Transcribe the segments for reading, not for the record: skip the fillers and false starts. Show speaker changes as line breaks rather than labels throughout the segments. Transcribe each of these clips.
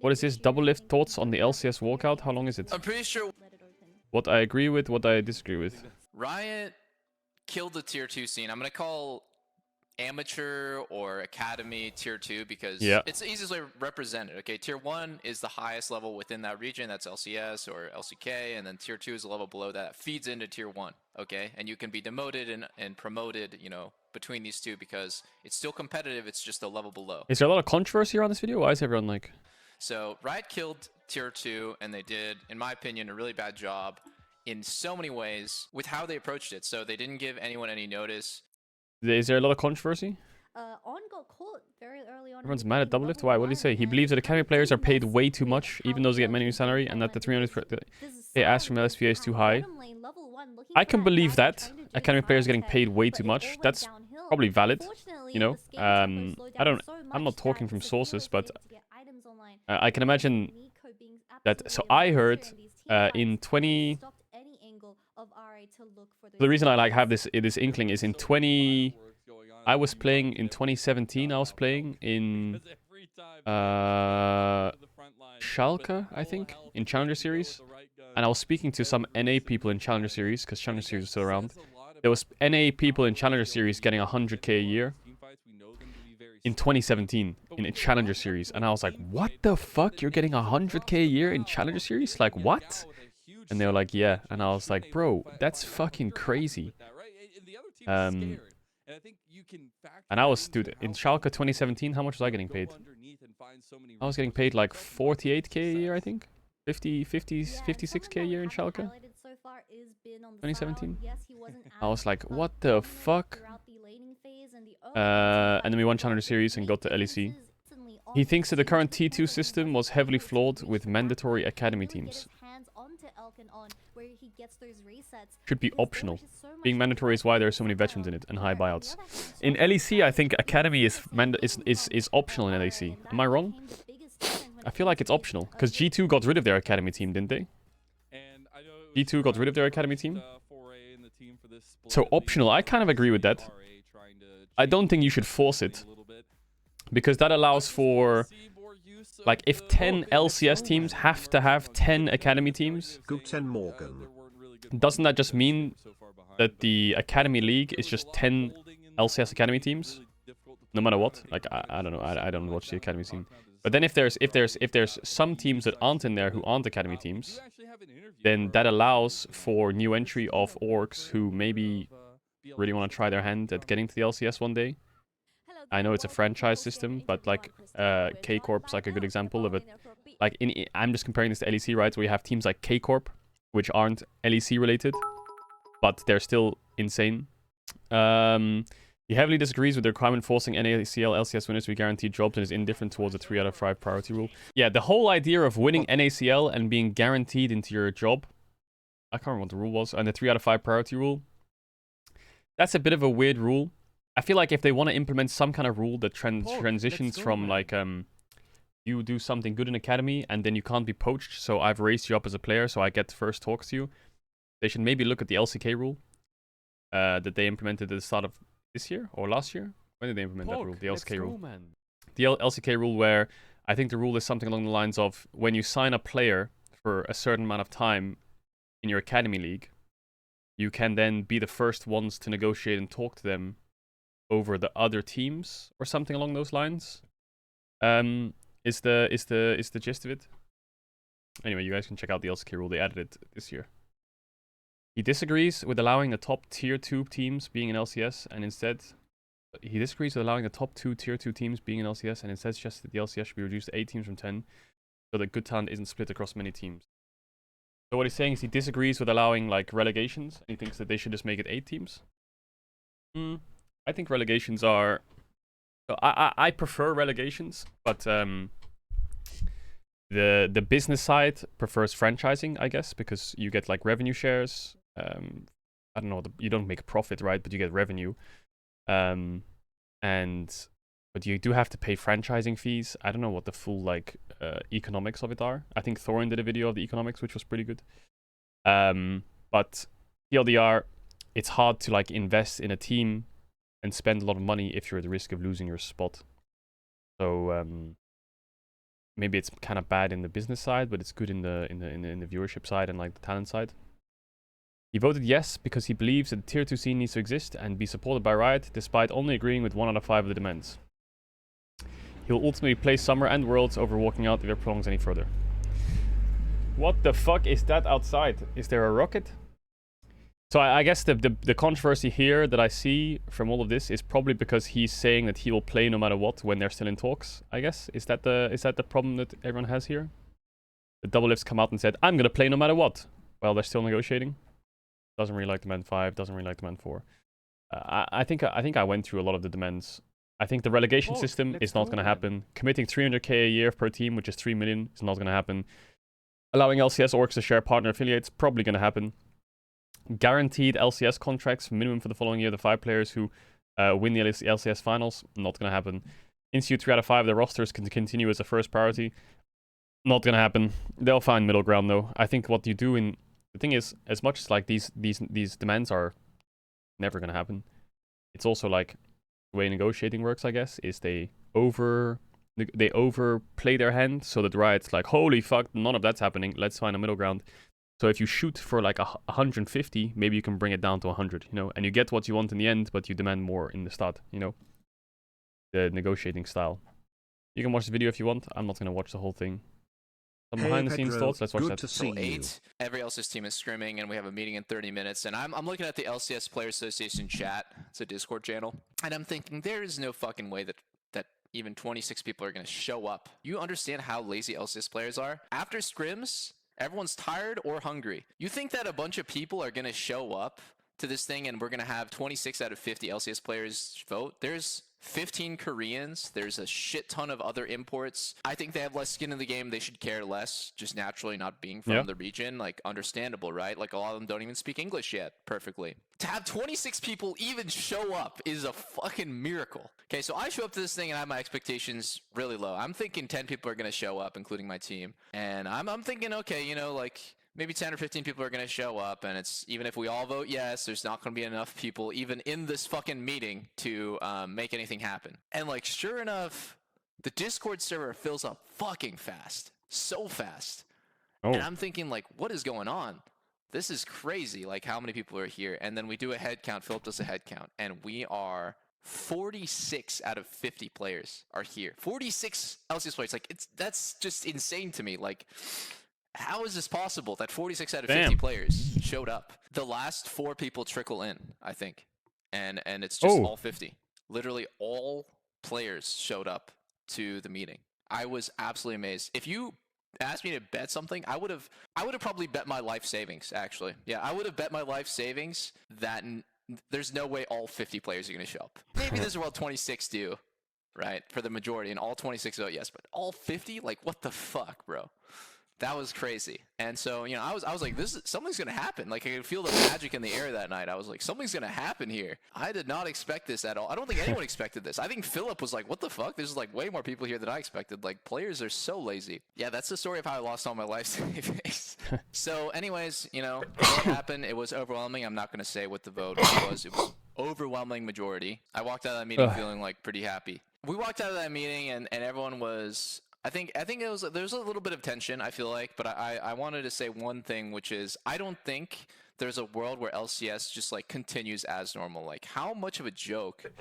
What is this? Doublelift thoughts on the LCS Walkout? How long is it?
I'm pretty sure
What I agree with, what I disagree with.
Riot killed the tier 2 scene. I'm going to call amateur or academy tier 2 because it's the easiest way to represent it. Okay, tier 1 is the highest level within that region. That's LCS or LCK. And then tier 2 is a level below that. Feeds into tier 1. Okay, and you can be demoted and promoted, you know, between these two because it's still competitive. It's just a level below.
Is there a lot of controversy around this video? Why is everyone like...
So Riot killed tier 2 and they did, in my opinion, a really bad job in so many ways with how they approached it. So they didn't give anyone any notice.
Is there a lot of controversy?
On got caught very early on.
Everyone's mad at Doublelift. Why? What did he say? He believes that academy players are paid way too much, even though they get minimum salary, and that the 300 they ask from LSPA is too high. I can believe that academy players getting paid way too much. That's probably valid. You know, I'm not talking from sources, but I can imagine that. So I heard in 20. The reason I like have this inkling is in 20. I was playing in 2017. I was playing in Schalke, I think, in Challenger Series, and I was speaking to some NA people in Challenger Series because Challenger Series is still around. There was NA people in Challenger Series getting 100k a year in 2017 in a Challenger Series, and I was like, "What the fuck? You're getting 100k a year in Challenger Series? Like what?" And they were like, "Yeah," and I was like, "Bro, that's fucking crazy." And I was, dude, in Schalke 2017, how much was I getting paid? I was getting paid like 48k a year, I think. 56k a year in Schalke. 2017. I was like, what the fuck? And then we won Challenger Series and got the LEC. He thinks that the current T2 system was heavily flawed with mandatory academy teams. Should be optional. Being mandatory is why there are so many veterans in it and high buyouts. In LEC, I think academy is optional in LEC. Am I wrong? I feel like it's optional because G2 got rid of their academy team, didn't they? G2 got rid of their academy team. So optional, I kind of agree with that. I don't think you should force it because that allows for, like, if 10 LCS teams have to have 10 academy teams, doesn't that just mean that the academy league is just 10 LCS academy teams, no matter what? Like, I don't know. I don't watch the academy scene. But then if there's some teams that aren't in there who aren't academy teams, then that allows for new entry of orgs who maybe really want to try their hand at getting to the LCS one day. I know it's a franchise system, but like K-Corp's like a good example of it. Like I'm just comparing this to LEC, right? So we have teams like K-Corp, which aren't LEC related, but they're still insane. He heavily disagrees with the requirement forcing NACL LCS winners to be guaranteed jobs and is indifferent towards the 3 out of 5 priority rule. Yeah, the whole idea of winning NACL and being guaranteed into your job, I can't remember what the rule was, and the 3 out of 5 priority rule, that's a bit of a weird rule. I feel like if they want to implement some kind of rule that transitions from like you do something good in academy and then you can't be poached, so I've raised you up as a player so I get first talks to you, they should maybe look at the LCK rule that they implemented at the start of this year or last year. When did they implement that rule? The LCK rule. The LCK rule, where I think the rule is something along the lines of when you sign a player for a certain amount of time in your academy league, you can then be the first ones to negotiate and talk to them over the other teams or something along those lines. Is the gist of it. Anyway, you guys can check out the LCK rule. They added it this year. He disagrees with allowing the top tier 2 teams being in LCS and instead... He disagrees with allowing the top 2 tier 2 teams being in LCS and instead suggests that the LCS should be reduced to 8 teams from 10 so that good talent isn't split across many teams. So what he's saying is he disagrees with allowing like relegations. He thinks that they should just make it 8 teams. I think relegations are... So I prefer relegations, but the business side prefers franchising, I guess, because you get like revenue shares. I don't know, you don't make a profit, right? But you get revenue. But you do have to pay franchising fees. I don't know what the full like economics of it are. I think Thorin did a video of the economics, which was pretty good. But TLDR, it's hard to like invest in a team and spend a lot of money if you're at the risk of losing your spot. So maybe it's kind of bad in the business side, but it's good in the viewership side and like the talent side. He voted yes because he believes that the tier 2 scene needs to exist and be supported by Riot, despite only agreeing with 1 out of 5 of the demands. He will ultimately play Summer and Worlds over walking out if it prolongs any further. What the fuck is that outside? Is there a rocket? So I guess the controversy here that I see from all of this is probably because he's saying that he will play no matter what when they're still in talks, I guess. Is that the problem that everyone has here? The Doublelifts come out and said, I'm gonna play no matter what. Well, they're still negotiating. Doesn't really like demand 5, doesn't really like demand 4. I think I went through a lot of the demands. I think the relegation system is not gonna happen. Committing 300k a year per team, which is 3 million, is not gonna happen. Allowing LCS orgs to share partner affiliates, probably gonna happen. Guaranteed LCS contracts, minimum for the following year, the 5 players who win the LCS finals, not going to happen. Institute 3 out of 5, the rosters can continue as a first priority, not going to happen. They'll find middle ground though. I think what you do in... The thing is, as much as like these demands are never going to happen, it's also like the way negotiating works, I guess, is they overplay their hand so that Riot's like, holy fuck, none of that's happening, let's find a middle ground. So if you shoot for like 150, maybe you can bring it down to 100, you know, and you get what you want in the end, but you demand more in the start, you know, the negotiating style. You can watch the video if you want. I'm not going to watch the whole thing. Some behind the scenes thoughts. Let's watch that.
To see 8. Every LCS team is scrimming, and we have a meeting in 30 minutes. And I'm looking at the LCS Player Association chat. It's a Discord channel, and I'm thinking there is no fucking way that even 26 people are going to show up. You understand how lazy LCS players are? After scrims, everyone's tired or hungry. You think that a bunch of people are going to show up to this thing and we're going to have 26 out of 50 LCS players vote? There's 15 Koreans. There's a shit ton of other imports. I think they have less skin in the game. They should care less, just naturally not being from the region. Like, understandable, right? Like, a lot of them don't even speak English yet perfectly. To have 26 people even show up is a fucking miracle. Okay, so I show up to this thing and I have my expectations really low. I'm thinking 10 people are going to show up, including my team. And I'm thinking, okay, you know, like... maybe 10 or 15 people are going to show up, and it's even if we all vote yes, there's not going to be enough people even in this fucking meeting to make anything happen. And like, sure enough, the Discord server fills up fucking fast. So fast. Oh. And I'm thinking, like, what is going on? This is crazy, like how many people are here. And then we do a head count. Philip does a head count, and we are 46 out of 50 players are here. 46 LCS players. Like, that's just insane to me. Like, how is this possible that 46 out of 50 players showed up? The last 4 people trickle in, I think. And it's just all 50. Literally all players showed up to the meeting. I was absolutely amazed. If you asked me to bet something, I would have probably bet my life savings, actually. Yeah, I would have bet my life savings that there's no way all 50 players are going to show up. Maybe this is what 26 do, right? For the majority, and all 26 vote yes, but all 50? Like, what the fuck, bro? That was crazy. And so, you know, I was like, something's going to happen. Like, I could feel the magic in the air that night. I was like, something's going to happen here. I did not expect this at all. I don't think anyone expected this. I think Philip was like, what the fuck? There's like way more people here than I expected. Like, players are so lazy. Yeah, that's the story of how I lost all my life savings. So anyways, you know, what happened? It was overwhelming. I'm not going to say what the vote was. It was overwhelming majority. I walked out of that meeting feeling like pretty happy. We walked out of that meeting and everyone was... I think it was, there's a little bit of tension, I feel like, but I wanted to say one thing, which is I don't think there's a world where LCS just like continues as normal. Like, how much of a joke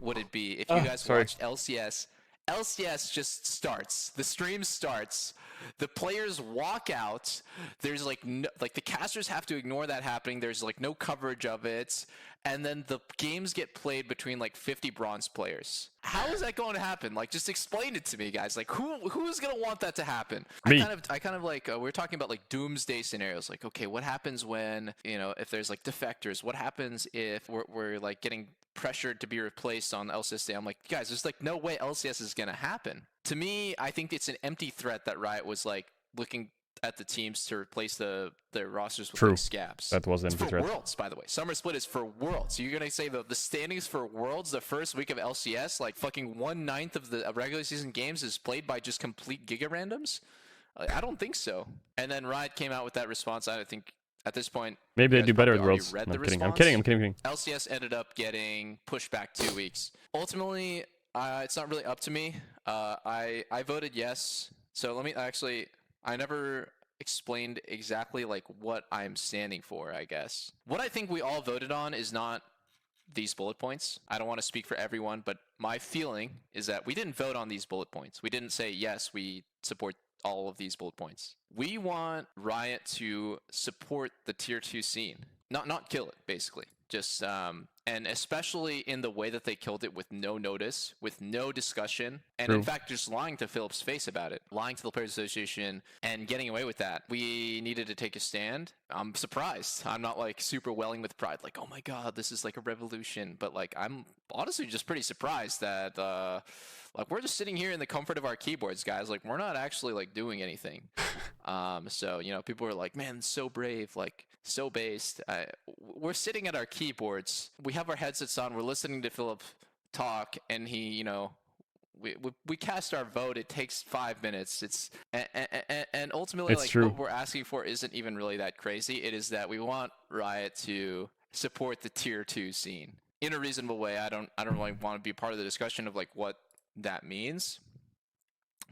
would it be if you guys watched LCS? LCS just starts. The stream starts. The players walk out. There's like the casters have to ignore that happening. There's like no coverage of it. And then the games get played between like 50 bronze players. How is that going to happen? Like, just explain it to me, guys. Like, who's going to want that to happen? Me. I kind of like, we're talking about like doomsday scenarios. Like, okay, what happens when, you know, if there's like defectors? What happens if we're like getting pressured to be replaced on LCS Day? I'm like, guys, there's like no way LCS is going to happen. To me, I think it's an empty threat that Riot was like looking at the teams to replace their rosters with like scabs.
That was empty threat.
For Worlds, by the way. Summer Split is for Worlds. So you're going to say the standings for Worlds the first week of LCS, like fucking 1/9 of the regular season games is played by just complete giga randoms? I don't think so. And then Riot came out with that response. I think at this point,
maybe they do better with Worlds. I'm kidding.
LCS ended up getting pushed back 2 weeks. Ultimately, it's not really up to me. I voted yes So let me actually, I never explained exactly like what I'm standing for, I guess. What I think we all voted on is not these bullet points. I don't want to speak for everyone, but my feeling is that we didn't vote on these bullet points. We didn't say, yes, we support all of these bullet points. We want Riot to support the tier 2 scene. Not kill it, basically. Just and especially in the way that they killed it with no notice, with no discussion, and
True.
in fact just lying to Philip's face about it, lying to the Players Association and getting away with that. We needed to take a stand. I'm surprised. I'm not like super welling with pride, like, oh my god, this is like a revolution, but like I'm honestly just pretty surprised that like we're just sitting here in the comfort of our keyboards, guys. Like we're not actually like doing anything. So you know, people are like, man, so brave, like so based. We're sitting at our keyboards. We have our headsets on. We're listening to Philip talk, and he, you know, we cast our vote. It takes 5 minutes. It's and ultimately,
It's
like
true.
what we're asking for isn't even really that crazy. It is that we want Riot to support the tier 2 scene in a reasonable way. I don't really want to be part of the discussion of like what that means,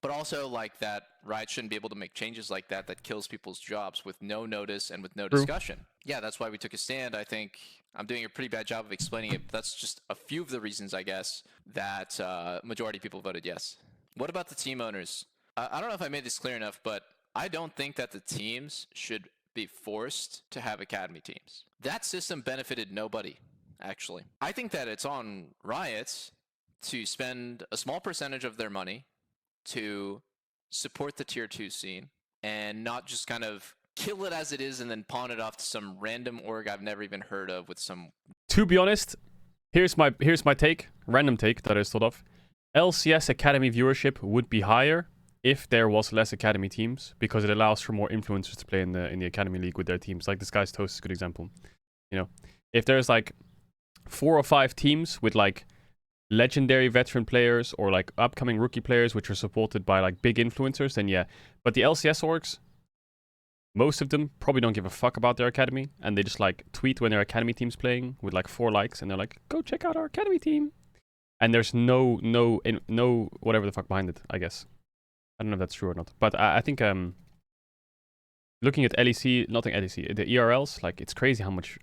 but also like that Riot shouldn't be able to make changes like that kills people's jobs with no notice and with no discussion. Yeah, that's why we took a stand. I think I'm doing a pretty bad job of explaining it, but that's just a few of the reasons, I guess, that majority of people voted yes. What about the team owners? I don't know if I made this clear enough, but I don't think that the teams should be forced to have academy teams. That system benefited nobody, actually. I think that it's on Riot to spend a small percentage of their money to support the tier 2 scene and not just kind of kill it as it is and then pawn it off to some random org I've never even heard of with some...
To be honest, here's my take, random take that I thought of. LCS Academy viewership would be higher if there was less Academy teams, because it allows for more influencers to play in the Academy League with their teams. Like this guy's Toast is a good example. You know, if there's like 4 or 5 teams with like legendary veteran players or like upcoming rookie players which are supported by like big influencers, then yeah. But the LCS orgs, most of them probably don't give a fuck about their academy, and they just like tweet when their academy team's playing with like 4 likes, and they're like, go check out our academy team. And there's no whatever the fuck behind it, I guess. I don't know if that's true or not. But I think looking at LEC, nothing LEC, the ERLs, like it's crazy how much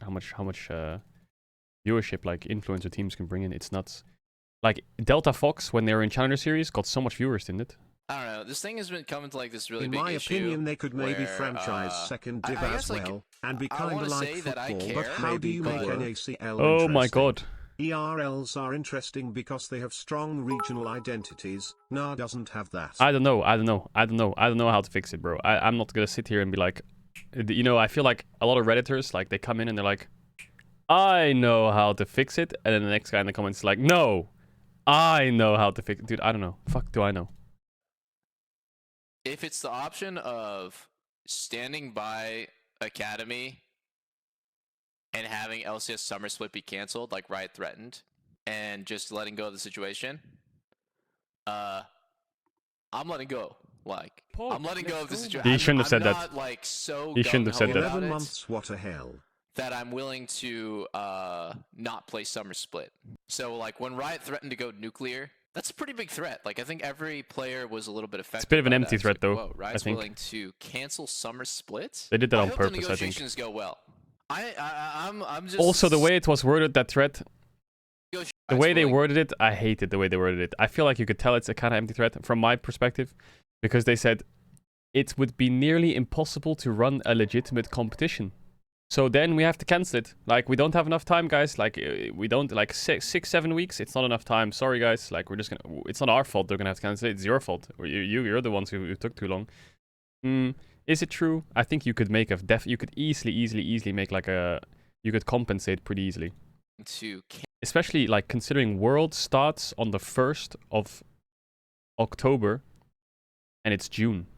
viewership like influencer teams can bring in. It's nuts. Like, Delta Fox, when they were in Challenger Series, got so much viewers, didn't it?
I don't know. This thing has been coming to, like, this really
in
big issue.
In my opinion, they could maybe
where,
franchise second div
I
as
guess,
well,
like,
and be kind of like football, but how do you make NACL
Oh my god.
ERLs are interesting because they have strong regional identities. NA doesn't have that.
I don't know how to fix it, bro. I'm not gonna sit here and be like... You know, I feel like a lot of Redditors, like, they come in and they're like, I know how to fix it, and then the next guy in the comments is like, no, I know how to fix it. Dude, I don't know. Fuck do I know.
If it's the option of standing by Academy and having LCS Summer Split be canceled, like Riot threatened, and just letting go of the situation, I'm letting go. Like, I'm letting go of the situation.
He shouldn't have said that.
I'm not, like, so
He shouldn't have said that.
11 months, what a hell.
That I'm willing to not play Summer Split. So, like, when Riot threatened to go nuclear, that's a pretty big threat. Like, I think every player was a little bit affected.
It's a bit of an
by
empty
that.
threat,
Like,
though.
whoa, Riot's
I think
willing to cancel Summer Split.
They did that on
hope
purpose.
The negotiations go well. I'm just
also the way it was worded, that threat. The way they worded it, I hated the way they worded it. I feel like you could tell it's a kind of empty threat from my perspective, because they said it would be nearly impossible to run a legitimate competition. So then we have to cancel it. Like, we don't have enough time, guys. Like, we don't, like, 6-7 weeks. It's not enough time. Sorry, guys. Like, we're just gonna... It's not our fault they're gonna have to cancel it. It's your fault. You're the ones who took too long. Is it true? I think you could make a... You could easily make, like, a... You could compensate pretty easily. Especially, like, considering World starts on the 1st of October, and it's June.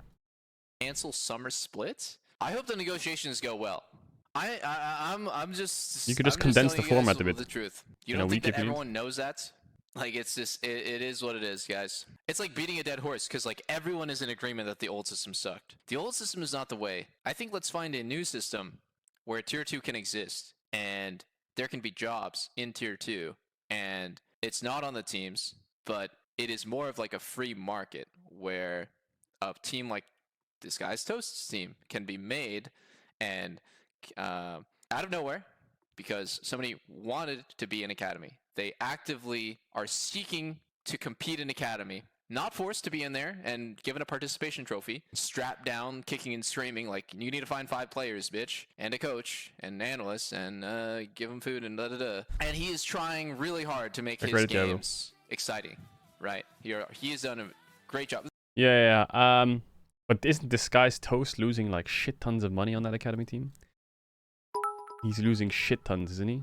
Cancel Summer Split? I hope the negotiations go well. I'm just...
You could just condense the format a bit.
The truth. You don't think that everyone knows that? Like, it's just... It is what it is, guys. It's like beating a dead horse, because, like, everyone is in agreement that the old system sucked. The old system is not the way. I think let's find a new system where Tier 2 can exist, and there can be jobs in Tier 2, and it's not on the teams, but it is more of, like, a free market, where a team like Disguised Toast's team can be made, and out of nowhere, because somebody wanted to be an academy. They actively are seeking to compete in academy, not forced to be in there and given a participation trophy, strapped down, kicking and screaming like, you need to find 5 players, bitch, and a coach and analysts, and give them food and da-da-da. And he is trying really hard to make his games exciting, right? He has done a great job.
Yeah. But isn't Disguised Toast losing like shit tons of money on that academy team? He's losing shit tons, isn't he?